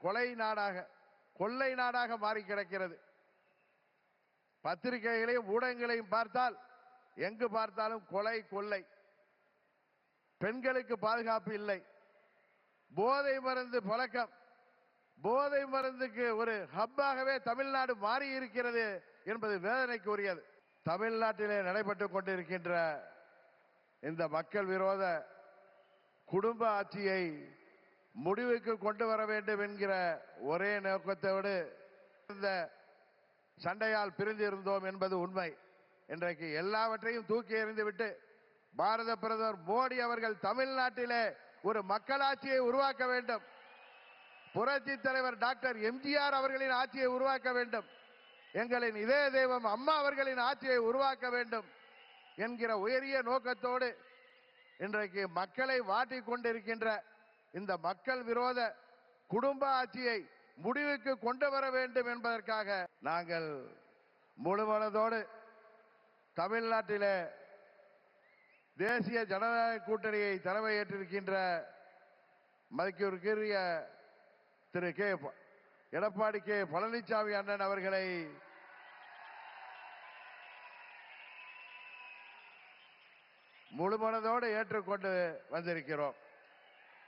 கொலை நாடாக, கொள்ளை நாடாக மாறி கிடக்கிறது. பத்திரிகைகளையும் ஊடகங்களையும் பார்த்தால் எங்கு பார்த்தாலும் கொலை, கொள்ளை. பெண்களுக்கு பாதுகாப்பு இல்லை. போதை மருந்து பழக்கம், போதை மருந்துக்கு ஒரு ஹப்பாகவே தமிழ்நாடு மாறி இருக்கிறது என்பது வேதனைக்கு உரியது. தமிழ்நாட்டிலே நடைபெற்றுக் கொண்டிருக்கின்ற இந்த மக்கள் விரோத குடும்ப ஆட்சியை முடிவுக்கு கொண்டு வர வேண்டும் என்கிற ஒரே நோக்கத்தோடு இந்த சண்டையால் பிரிந்திருந்தோம் என்பது உண்மை. இன்றைக்கு எல்லாவற்றையும் தூக்கி எறிந்துவிட்டு பாரத பிரதமர் மோடி அவர்கள் தமிழ்நாட்டிலே ஒரு மக்களாட்சியை உருவாக்க வேண்டும். புரட்சி தலைவர் டாக்டர் எம்ஜிஆர் அவர்களின் ஆட்சியை உருவாக்க வேண்டும். எங்களின் இதய தெய்வம் அம்மா அவர்களின் ஆட்சியை உருவாக்க வேண்டும் என்கிற உயரிய நோக்கத்தோடு இன்றைக்கு மக்களை வாட்டிக் கொண்டிருக்கின்ற இந்த மக்கள் விரோத குடும்ப ஆட்சியை முடிவுக்கு கொண்டு வர வேண்டும் என்பதற்காக நாங்கள் முழுமனதோடு தமிழ்நாட்டிலே தேசிய ஜனநாயக கூட்டணியை தலைமையேற்றிருக்கின்ற மதிப்பிற்குரிய திரு எடப்பாடி கே பழனிசாமி அண்ணன் அவர்களை முழுமனதோடு ஏற்றுக்கொண்டு வந்திருக்கிறோம்.